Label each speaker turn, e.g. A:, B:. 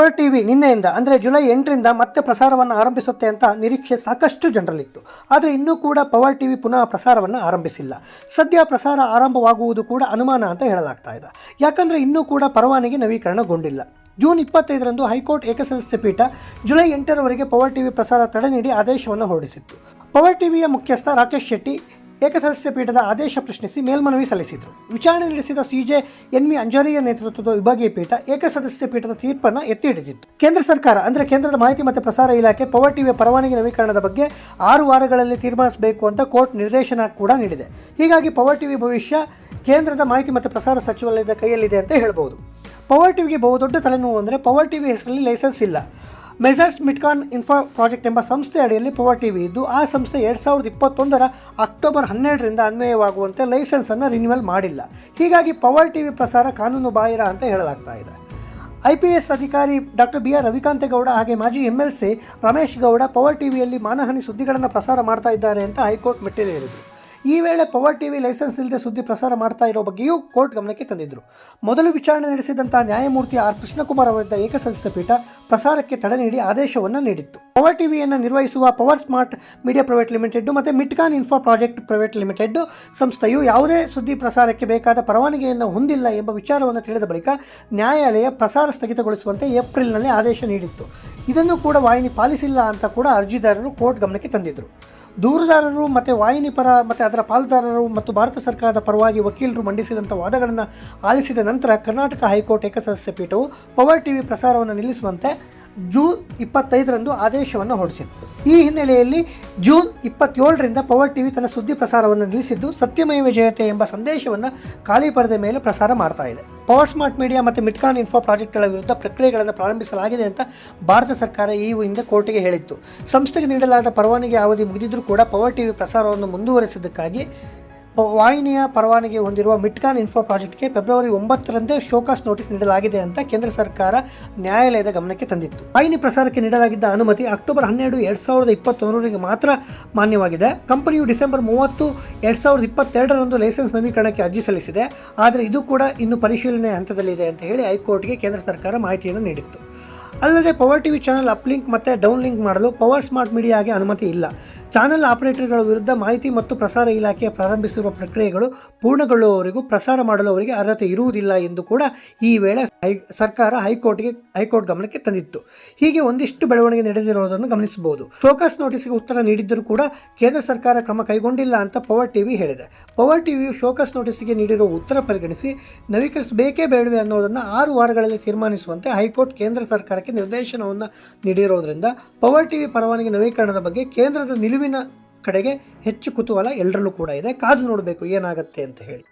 A: Power TV ನಿನ್ನೆಯಿಂದ ಅಂದರೆ July 8ರಿಂದ ಮತ್ತೆ ಪ್ರಸಾರವನ್ನು ಆರಂಭಿಸುತ್ತೆ ಅಂತ ನಿರೀಕ್ಷೆ ಸಾಕಷ್ಟು ಜನರಲ್ಲಿತ್ತು. ಆದರೆ ಇನ್ನೂ ಕೂಡ ಪವರ್ ಟಿವಿ ಪುನಃ ಪ್ರಸಾರವನ್ನು ಆರಂಭಿಸಿಲ್ಲ. ಸದ್ಯ ಪ್ರಸಾರ ಆರಂಭವಾಗುವುದು ಕೂಡ ಅನುಮಾನ ಅಂತ ಹೇಳಲಾಗ್ತಾ ಇದೆ. ಯಾಕಂದರೆ ಇನ್ನೂ ಕೂಡ ಪರವಾನಗಿ ನವೀಕರಣಗೊಂಡಿಲ್ಲ. ಜೂನ್ 25ರಂದು ಹೈಕೋರ್ಟ್ ಏಕಸದಸ್ಯ ಪೀಠ ಜುಲೈ 8ರವರೆಗೆ ಪವರ್ ಟಿವಿ ಪ್ರಸಾರ ತಡೆ ನೀಡಿ ಆದೇಶವನ್ನು ಹೊರಡಿಸಿತ್ತು. ಪವರ್ ಟಿವಿಯ ಮುಖ್ಯಸ್ಥ ರಾಕೇಶ್ ಶೆಟ್ಟಿ ಏಕಸದಸ್ಯ ಪೀಠದ ಆದೇಶ ಪ್ರಶ್ನಿಸಿ ಮೇಲ್ಮನವಿ ಸಲ್ಲಿಸಿದರು. ವಿಚಾರಣೆ ನಡೆಸಿದ ಸಿಜೆ ಎನ್ವಿ ಅಂಜಾರಿಯ ನೇತೃತ್ವದ ವಿಭಾಗೀಯ ಪೀಠ ಏಕಸದಸ್ಯ ಪೀಠದ ತೀರ್ಪನ್ನು ಎತ್ತಿ ಹಿಡಿದಿತ್ತು. ಕೇಂದ್ರ ಸರ್ಕಾರ ಅಂದರೆ ಕೇಂದ್ರದ ಮಾಹಿತಿ ಮತ್ತು ಪ್ರಸಾರ ಇಲಾಖೆ ಪವರ್ ಟಿವಿಯ ಪರವಾನಗಿ ನವೀಕರಣದ ಬಗ್ಗೆ 6 ವಾರಗಳಲ್ಲಿ ತೀರ್ಮಾನಿಸಬೇಕು ಅಂತ ಕೋರ್ಟ್ ನಿರ್ದೇಶನ ಕೂಡ ನೀಡಿದೆ. ಹೀಗಾಗಿ ಪವರ್ ಟಿವಿ ಭವಿಷ್ಯ ಕೇಂದ್ರದ ಮಾಹಿತಿ ಮತ್ತು ಪ್ರಸಾರ ಸಚಿವಾಲಯದ ಕೈಯಲ್ಲಿದೆ ಅಂತ ಹೇಳ್ಬೋದು. ಪವರ್ ಟಿವಿಗೆ ಬಹುದೊಡ್ಡ ತಲೆನೋವು ಅಂದರೆ ಪವರ್ ಟಿವಿ ಹೆಸರಲ್ಲಿ ಲೈಸೆನ್ಸ್ ಇಲ್ಲ. ಮೆಸರ್ಸ್ ಮಿಟ್ಕಾನ್ ಇನ್ಫೋ ಪ್ರಾಜೆಕ್ಟ್ ಎಂಬ ಸಂಸ್ಥೆ ಅಡಿಯಲ್ಲಿ ಪವರ್ ಟಿವಿ ಇದ್ದು, ಆ ಸಂಸ್ಥೆ 2021ರ ಅಕ್ಟೋಬರ್ 12ರಿಂದ ಅನ್ವಯವಾಗುವಂತೆ ಲೈಸೆನ್ಸನ್ನು ರಿನ್ಯೂವಲ್ ಮಾಡಿಲ್ಲ. ಹೀಗಾಗಿ ಪವರ್ ಟಿವಿ ಪ್ರಸಾರ ಕಾನೂನು ಬಾಹಿರ ಅಂತ ಹೇಳಲಾಗ್ತಾ ಇದೆ. IPS ಅಧಿಕಾರಿ ಡಾಕ್ಟರ್ BR ರವಿಕಾಂತೇಗೌಡ ಹಾಗೆ ಮಾಜಿ MLC ರಮೇಶ್ ಗೌಡ ಪವರ್ ಟಿವಿಯಲ್ಲಿ ಮಾನಹಾನಿ ಸುದ್ದಿಗಳನ್ನು ಪ್ರಸಾರ ಮಾಡ್ತಾ ಇದ್ದಾರೆ ಅಂತ ಹೈಕೋರ್ಟ್ ಮೆಟ್ಟಿಲೇರಿದರು. ಈ ವೇಳೆ ಪವರ್ ಟಿವಿ ಲೈಸೆನ್ಸ್ ಇಲ್ಲದೆ ಸುದ್ದಿ ಪ್ರಸಾರ ಮಾಡ್ತಾ ಇರೋ ಬಗ್ಗೆಯೂ ಕೋರ್ಟ್ ಗಮನಕ್ಕೆ ತಂದಿದ್ದರು. ಮೊದಲು ವಿಚಾರಣೆ ನಡೆಸಿದಂಥ ನ್ಯಾಯಮೂರ್ತಿ R ಕೃಷ್ಣಕುಮಾರ್ ಅವರಿದ್ದ ಏಕಸದಸ್ಯ ಪೀಠ ಪ್ರಸಾರಕ್ಕೆ ತಡೆ ನೀಡಿ ಆದೇಶವನ್ನು ನೀಡಿತ್ತು. ಪವರ್ ಟಿವಿಯನ್ನು ನಿರ್ವಹಿಸುವ power smart media private limited ಮತ್ತು ಮಿಟ್ಕಾನ್ ಇನ್ಫೋ ಪ್ರಾಜೆಕ್ಟ್ ಪ್ರೈವೇಟ್ ಲಿಮಿಟೆಡ್ ಸಂಸ್ಥೆಯು ಯಾವುದೇ ಸುದ್ದಿ ಪ್ರಸಾರಕ್ಕೆ ಬೇಕಾದ ಪರವಾನಗಿಯನ್ನು ಹೊಂದಿಲ್ಲ ಎಂಬ ವಿಚಾರವನ್ನು ತಿಳಿದ ಬಳಿಕ ನ್ಯಾಯಾಲಯ ಪ್ರಸಾರ ಸ್ಥಗಿತಗೊಳಿಸುವಂತೆ ಏಪ್ರಿಲ್ನಲ್ಲಿ ಆದೇಶ ನೀಡಿತ್ತು. ಇದನ್ನು ಕೂಡ ವಾಹಿನಿ ಪಾಲಿಸಿಲ್ಲ ಅಂತ ಕೂಡ ಅರ್ಜಿದಾರರು ಕೋರ್ಟ್ ಗಮನಕ್ಕೆ ತಂದಿದ್ದರು. ದೂರುದಾರರು ಮತ್ತು ವಾಹಿನಿ ಪರ ಮತ್ತು ಅದರ ಪಾಲುದಾರರು ಮತ್ತು ಭಾರತ ಸರ್ಕಾರದ ಪರವಾಗಿ ವಕೀಲರು ಮಂಡಿಸಿದಂಥ ವಾದಗಳನ್ನು ಆಲಿಸಿದ ನಂತರ ಕರ್ನಾಟಕ ಹೈಕೋರ್ಟ್ ಏಕಸದಸ್ಯ ಪೀಠವು ಪವರ್ ಟಿವಿ ಪ್ರಸಾರವನ್ನು ನಿಲ್ಲಿಸುವಂತೆ ಜೂನ್ 25ರಂದು ಆದೇಶವನ್ನು ಹೊರಡಿಸಿತ್ತು. ಈ ಹಿನ್ನೆಲೆಯಲ್ಲಿ ಜೂನ್ 27ರಿಂದ ಪವರ್ ಟಿವಿ ತನ್ನ ಸುದ್ದಿ ಪ್ರಸಾರವನ್ನು ನಿಲ್ಲಿಸಿದ್ದು, ಸತ್ಯಮೇವ ಜಯತೆ ಎಂಬ ಸಂದೇಶವನ್ನು ಖಾಲಿ ಪರದೆ ಮೇಲೆ ಪ್ರಸಾರ ಮಾಡ್ತಾ ಇದೆ. ಪವರ್ ಸ್ಮಾರ್ಟ್ ಮೀಡಿಯಾ ಮತ್ತು ಮಿಟ್ಕಾನ್ ಇನ್ಫೋ ಪ್ರಾಜೆಕ್ಟ್ಗಳ ವಿರುದ್ಧ ಪ್ರಕ್ರಿಯೆಗಳನ್ನು ಪ್ರಾರಂಭಿಸಲಾಗಿದೆ ಅಂತ ಭಾರತ ಸರ್ಕಾರ ಈ ಹಿಂದೆ ಕೋರ್ಟಿಗೆ ಹೇಳಿತ್ತು. ಸಂಸ್ಥೆಗೆ ನೀಡಲಾದ ಪರವಾನಗಿ ಅವಧಿ ಮುಗಿದಿದ್ದರೂ ಕೂಡ ಪವರ್ ಟಿವಿ ಪ್ರಸಾರವನ್ನು ಮುಂದುವರೆಸಿದ್ದಕ್ಕಾಗಿ ವಾಹಿನಿಯ ಪರವಾನಗಿ ಹೊಂದಿರುವ ಮಿಟ್ಕಾನ್ ಇನ್ಫೋ ಪ್ರಾಜೆಕ್ಟ್ಗೆ ಫೆಬ್ರವರಿ 9ರಂದೇ ಶೋಕಾಸ್ ನೋಟಿಸ್ ನೀಡಲಾಗಿದೆ ಅಂತ ಕೇಂದ್ರ ಸರ್ಕಾರ ನ್ಯಾಯಾಲಯದ ಗಮನಕ್ಕೆ ತಂದಿತ್ತು. ವಾಹಿನಿ ಪ್ರಸಾರಕ್ಕೆ ನೀಡಲಾಗಿದ್ದ ಅನುಮತಿ ಅಕ್ಟೋಬರ್ 12, 2021ರಿಗೆ ಮಾತ್ರ ಮಾನ್ಯವಾಗಿದೆ. ಕಂಪನಿಯು ಡಿಸೆಂಬರ್ 30, 2022ರಂದು ಲೈಸೆನ್ಸ್ ನವೀಕರಣಕ್ಕೆ ಅರ್ಜಿ ಸಲ್ಲಿಸಿದೆ. ಆದರೆ ಇದು ಕೂಡ ಇನ್ನು ಪರಿಶೀಲನೆ ಹಂತದಲ್ಲಿದೆ ಅಂತ ಹೇಳಿ ಹೈಕೋರ್ಟ್ಗೆ ಕೇಂದ್ರ ಸರ್ಕಾರ ಮಾಹಿತಿಯನ್ನು ನೀಡಿತ್ತು. ಅಲ್ಲದೆ ಪವರ್ ಟಿವಿ ಚಾನಲ್ ಅಪ್ಲಿಂಕ್ ಮತ್ತು ಡೌನ್ಲಿಂಕ್ ಮಾಡಲು ಪವರ್ ಸ್ಮಾರ್ಟ್ ಮೀಡಿಯಾಗೆ ಅನುಮತಿ ಇಲ್ಲ. ಚಾನಲ್ ಆಪರೇಟರ್ಗಳ ವಿರುದ್ಧ ಮಾಹಿತಿ ಮತ್ತು ಪ್ರಸಾರ ಇಲಾಖೆ ಪ್ರಾರಂಭಿಸಿರುವ ಪ್ರಕ್ರಿಯೆಗಳು ಪೂರ್ಣಗೊಳ್ಳುವವರೆಗೂ ಪ್ರಸಾರ ಮಾಡಲು ಅವರಿಗೆ ಅರ್ಹತೆ ಇರುವುದಿಲ್ಲ ಎಂದು ಕೂಡ ಈ ವೇಳೆ ಸರ್ಕಾರ ಹೈಕೋರ್ಟ್ ಗಮನಕ್ಕೆ ತಂದಿತ್ತು. ಹೀಗೆ ಒಂದಿಷ್ಟು ಬೆಳವಣಿಗೆ ನಡೆದಿರುವುದನ್ನು ಗಮನಿಸಬಹುದು. ಶೋಕಾಸ್ ನೋಟಿಸ್ಗೆ ಉತ್ತರ ನೀಡಿದ್ದರೂ ಕೂಡ ಕೇಂದ್ರ ಸರ್ಕಾರ ಕ್ರಮ ಕೈಗೊಂಡಿಲ್ಲ ಅಂತ ಪವರ್ ಟಿವಿ ಹೇಳಿದೆ. ಪವರ್ ಟಿವಿಯು ಶೋಕಾಸ್ ನೋಟಿಸ್ಗೆ ನೀಡಿರುವ ಉತ್ತರ ಪರಿಗಣಿಸಿ ನವೀಕರಿಸಬೇಕೇ ಬೇಡವೇ ಅನ್ನೋದನ್ನು 6 ವಾರಗಳಲ್ಲಿ ತೀರ್ಮಾನಿಸುವಂತೆ ಹೈಕೋರ್ಟ್ ಕೇಂದ್ರ ಸರ್ಕಾರಕ್ಕೆ ನಿರ್ದೇಶನವನ್ನು ನೀಡಿರೋದ್ರಿಂದ ಪವರ್ ಟಿವಿ ಪರವಾನಗಿ ನವೀಕರಣದ ಬಗ್ಗೆ ಕೇಂದ್ರದ ನಿಲುವಿನ ಕಡೆಗೆ ಹೆಚ್ಚು ಕುತೂಹಲ ಎಲ್ಲರಲ್ಲೂ ಕೂಡ ಇದೆ. ಕಾದು ನೋಡಬೇಕು ಏನಾಗುತ್ತೆ ಅಂತ ಹೇಳಿ.